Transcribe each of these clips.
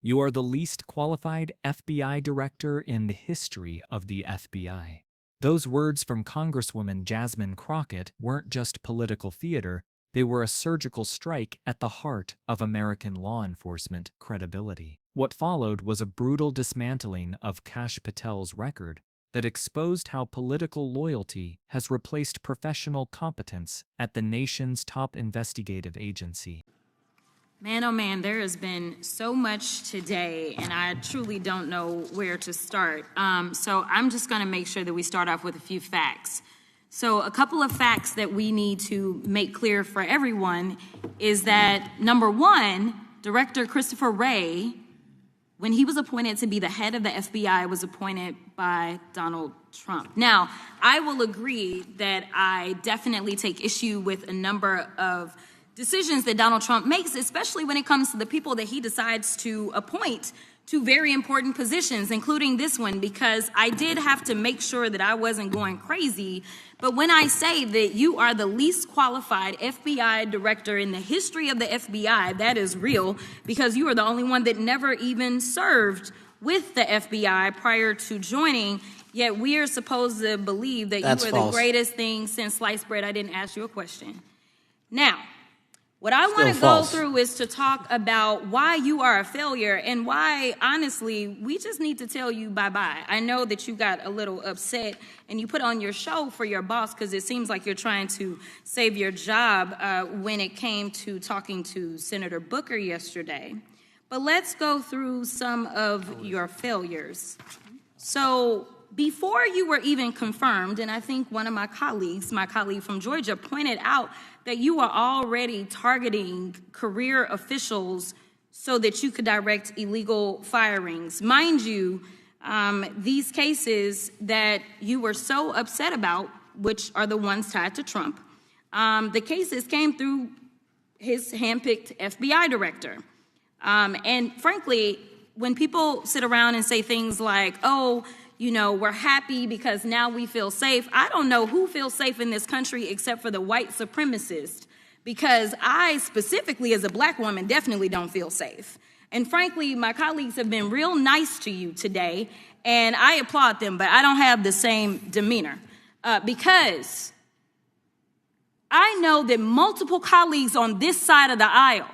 You are the least qualified FBI director in the history of the FBI. Those words from Congresswoman Jasmine Crockett weren't just political theater, they were a surgical strike at the heart of American law enforcement credibility. What followed was a brutal dismantling of Kash Patel's record that exposed how political loyalty has replaced professional competence at the nation's top investigative agency. Man, oh man, there has been so much today, and I truly don't know where to start. So I'm just going to make sure that we start off with a few facts. So a couple of facts that we need to make clear for everyone is that, number one, Director Christopher Wray, when he was appointed to be the head of the FBI, was appointed by Donald Trump. Now, I will agree that I definitely take issue with a number of decisions that Donald Trump makes, especially when it comes to the people that he decides to appoint to very important positions, including this one, because I did have to make sure that I wasn't going crazy. But when I say that you are the least qualified FBI director in the history of the FBI, that is real, because you are the only one that never even served with the FBI prior to joining, yet we are supposed to believe that That's you are false. the greatest thing since sliced bread. I didn't ask you a question. Now, what I want to go false. through is to talk about why you are a failure and why, honestly, we just need to tell you bye-bye. I know that you got a little upset and you put on your show for your boss because it seems like you're trying to save your job when it came to talking to Senator Booker yesterday. But let's go through some of your failures. So before you were even confirmed, and I think one of my colleague from Georgia, pointed out that you are already targeting career officials so that you could direct illegal firings. Mind you, these cases that you were so upset about, which are the ones tied to Trump, the cases came through his handpicked FBI director. And frankly, when people sit around and say things like, oh, you know, we're happy because now we feel safe. I don't know who feels safe in this country except for the white supremacists, because I specifically as a black woman definitely don't feel safe. And frankly, my colleagues have been real nice to you today, and I applaud them, but I don't have the same demeanor because I know that multiple colleagues on this side of the aisle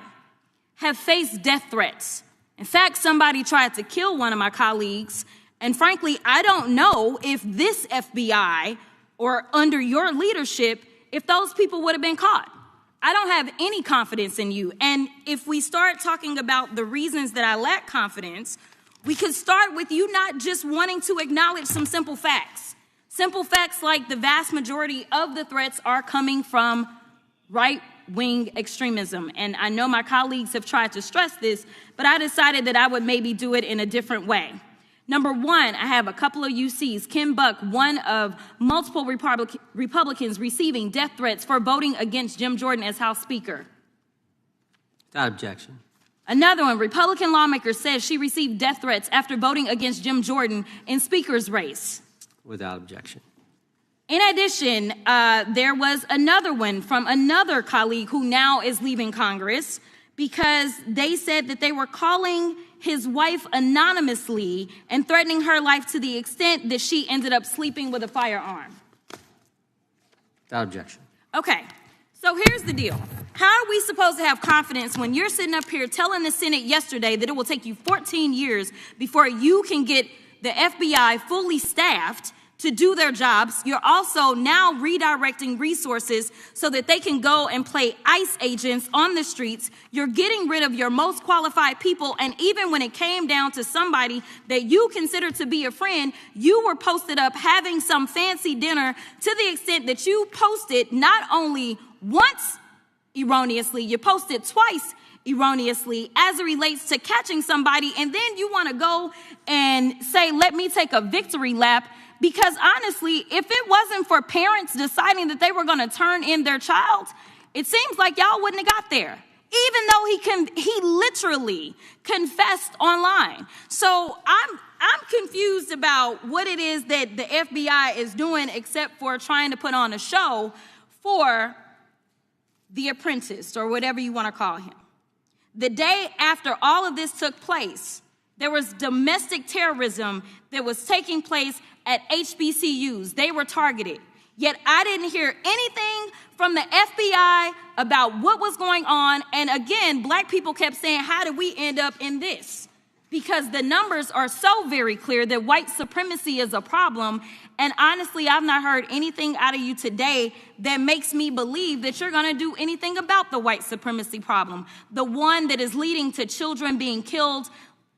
have faced death threats. In fact, somebody tried to kill one of my colleagues. And frankly, I don't know if this FBI or under your leadership, if those people would have been caught. I don't have any confidence in you. And if we start talking about the reasons that I lack confidence, we could start with you not just wanting to acknowledge some simple facts. Simple facts like the vast majority of the threats are coming from right-wing extremism. And I know my colleagues have tried to stress this, but I decided that I would maybe do it in a different way. Number one, I have a couple of UCs. Kim Buck, one of multiple Republicans receiving death threats for voting against Jim Jordan as House Speaker. Without objection. Another one, Republican lawmaker says she received death threats after voting against Jim Jordan in Speaker's race. Without objection. In addition, there was another one from another colleague who now is leaving Congress because they said that they were calling his wife anonymously and threatening her life to the extent that she ended up sleeping with a firearm. Without objection. Okay, so here's the deal. How are we supposed to have confidence when you're sitting up here telling the Senate yesterday that it will take you 14 years before you can get the FBI fully staffed to do their jobs? You're also now redirecting resources so that they can go and play ICE agents on the streets. You're getting rid of your most qualified people. And even when it came down to somebody that you consider to be a friend, you were posted up having some fancy dinner to the extent that you posted not only once erroneously, you posted twice erroneously as it relates to catching somebody. And then you want to go and say, let me take a victory lap. Because honestly, if it wasn't for parents deciding that they were going to turn in their child, it seems like y'all wouldn't have got there, even though he literally confessed online. So I'm confused about what it is that the FBI is doing except for trying to put on a show for the apprentice or whatever you want to call him. The day after all of this took place, there was domestic terrorism that was taking place at HBCUs. They were targeted. Yet I didn't hear anything from the FBI about what was going on. And again, black people kept saying, how did we end up in this? Because the numbers are so very clear that white supremacy is a problem. And honestly, I've not heard anything out of you today that makes me believe that you're going to do anything about the white supremacy problem. The one that is leading to children being killed,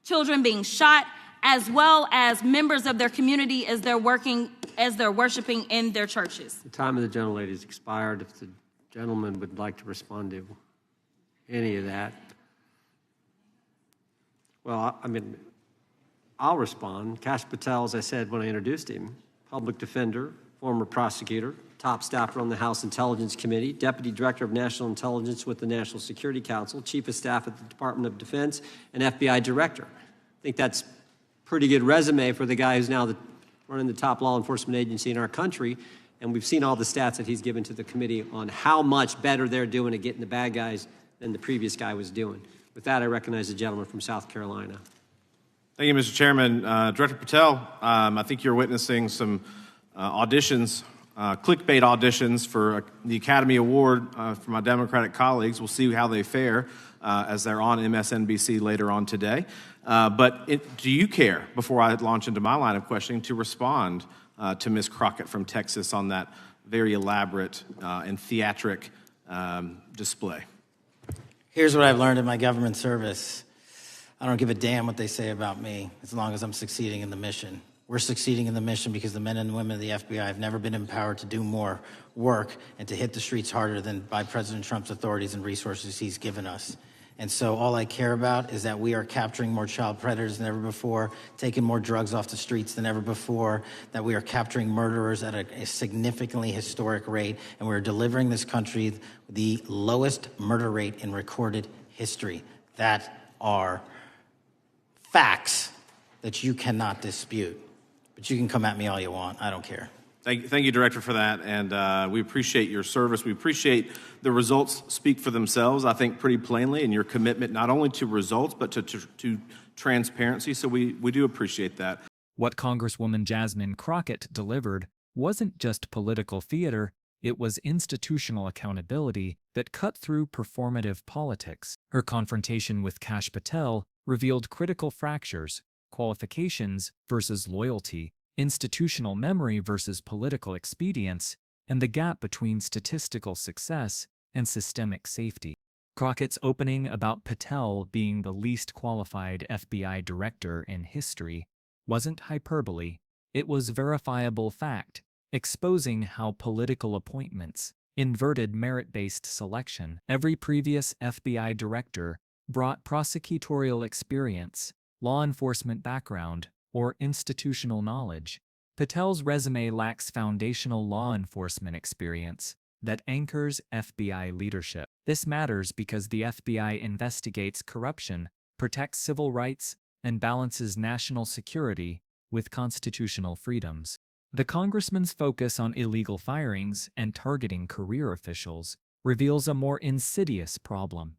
children being shot, as well as members of their community as they're worshiping in their churches. The time of the gentlelady has expired. If the gentleman would like to respond to any of that. Well, I'll respond. Kash Patel, as I said when I introduced him, public defender, former prosecutor, top staffer on the House Intelligence Committee, Deputy Director of National Intelligence with the National Security Council, Chief of Staff at the Department of Defense, and FBI Director. I think that's a pretty good resume for the guy who's now running the top law enforcement agency in our country. And we've seen all the stats that he's given to the committee on how much better they're doing at getting the bad guys than the previous guy was doing. With that, I recognize the gentleman from South Carolina. Thank you, Mr. Chairman. Director Patel, I think you're witnessing some auditions, clickbait auditions for the Academy Award for my Democratic colleagues. We'll see how they fare as they're on MSNBC later on today. But do you care, before I launch into my line of questioning, to respond to Ms. Crockett from Texas on that very elaborate and theatric display? Here's what I've learned in my government service. I don't give a damn what they say about me as long as I'm succeeding in the mission. We're succeeding in the mission because the men and women of the FBI have never been empowered to do more work and to hit the streets harder than by President Trump's authorities and resources he's given us. And so all I care about is that we are capturing more child predators than ever before, taking more drugs off the streets than ever before, that we are capturing murderers at a significantly historic rate, and we're delivering this country the lowest murder rate in recorded history. That are facts that you cannot dispute. But you can come at me all you want. I don't care. Thank you, Director, for that, and we appreciate your service. We appreciate the results speak for themselves, I think, pretty plainly, and your commitment not only to results, but to transparency, so we do appreciate that. What Congresswoman Jasmine Crockett delivered wasn't just political theater, it was institutional accountability that cut through performative politics. Her confrontation with Kash Patel revealed critical fractures, qualifications versus loyalty, institutional memory versus political expedience, and the gap between statistical success and systemic safety. Crockett's opening about Patel being the least qualified FBI director in history wasn't hyperbole, it was verifiable fact, exposing how political appointments inverted merit-based selection. Every previous FBI director brought prosecutorial experience, law enforcement background, or institutional knowledge. Patel's resume lacks foundational law enforcement experience that anchors FBI leadership. This matters because the FBI investigates corruption, protects civil rights, and balances national security with constitutional freedoms. The congressman's focus on illegal firings and targeting career officials reveals a more insidious problem.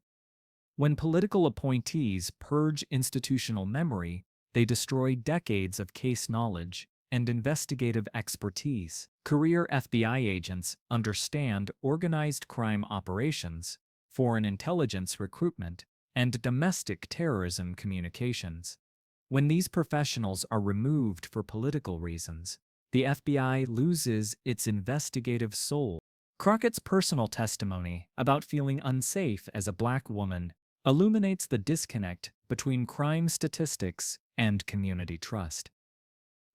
When political appointees purge institutional memory, they destroy decades of case knowledge and investigative expertise. Career FBI agents understand organized crime operations, foreign intelligence recruitment, and domestic terrorism communications. When these professionals are removed for political reasons, the FBI loses its investigative soul. Crockett's personal testimony about feeling unsafe as a black woman illuminates the disconnect between crime statistics and community trust.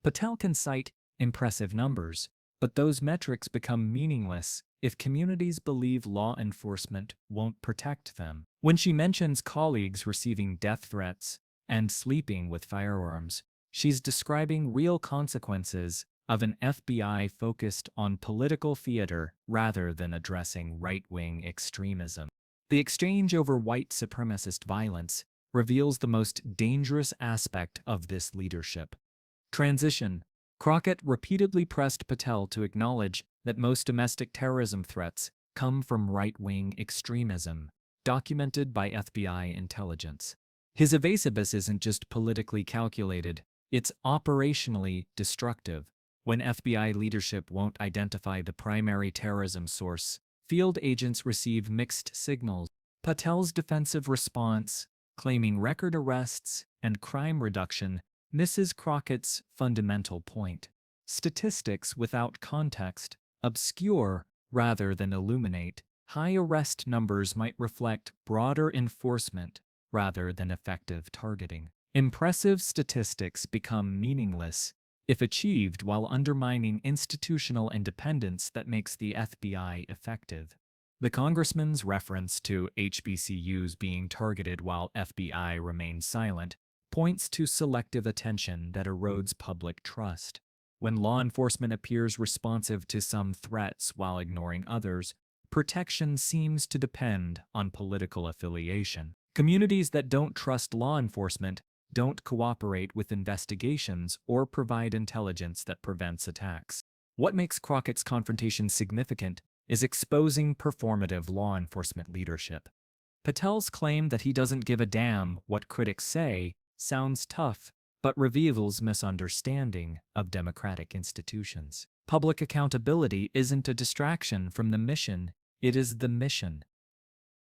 Patel can cite impressive numbers, but those metrics become meaningless if communities believe law enforcement won't protect them. When she mentions colleagues receiving death threats and sleeping with firearms, she's describing real consequences of an FBI focused on political theater rather than addressing right-wing extremism. The exchange over white supremacist violence reveals the most dangerous aspect of this leadership. Transition. Crockett repeatedly pressed Patel to acknowledge that most domestic terrorism threats come from right-wing extremism. documented by FBI intelligence. His evasiveness isn't just politically calculated, it's operationally destructive. When FBI leadership won't identify the primary terrorism source, field agents receive mixed signals. Patel's defensive response, claiming record arrests and crime reduction, misses Crockett's fundamental point. Statistics without context obscure rather than illuminate. High arrest numbers might reflect broader enforcement rather than effective targeting. Impressive statistics become meaningless if achieved while undermining institutional independence that makes the FBI effective. The congressman's reference to HBCUs being targeted while FBI remains silent points to selective attention that erodes public trust. When law enforcement appears responsive to some threats while ignoring others, protection seems to depend on political affiliation. Communities that don't trust law enforcement don't cooperate with investigations or provide intelligence that prevents attacks. What makes Crockett's confrontation significant is exposing performative law enforcement leadership. Patel's claim that he doesn't give a damn what critics say sounds tough, but reveals misunderstanding of democratic institutions. Public accountability isn't a distraction from the mission, it is the mission.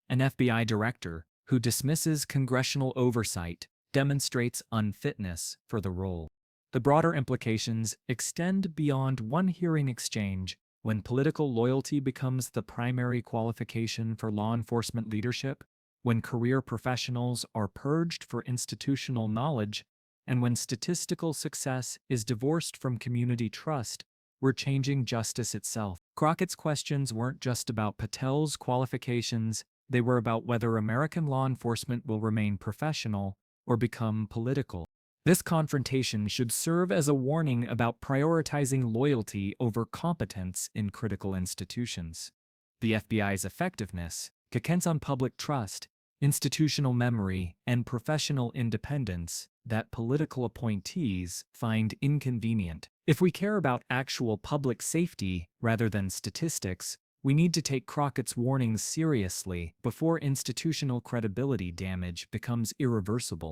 An FBI director who dismisses congressional oversight demonstrates unfitness for the role. The broader implications extend beyond one hearing exchange. When political loyalty becomes the primary qualification for law enforcement leadership, when career professionals are purged for institutional knowledge, and when statistical success is divorced from community trust, we're changing justice itself. Crockett's questions weren't just about Patel's qualifications, they were about whether American law enforcement will remain professional or become political. This confrontation should serve as a warning about prioritizing loyalty over competence in critical institutions. The FBI's effectiveness depends on public trust, institutional memory, and professional independence that political appointees find inconvenient. If we care about actual public safety rather than statistics, we need to take Crockett's warnings seriously before institutional credibility damage becomes irreversible.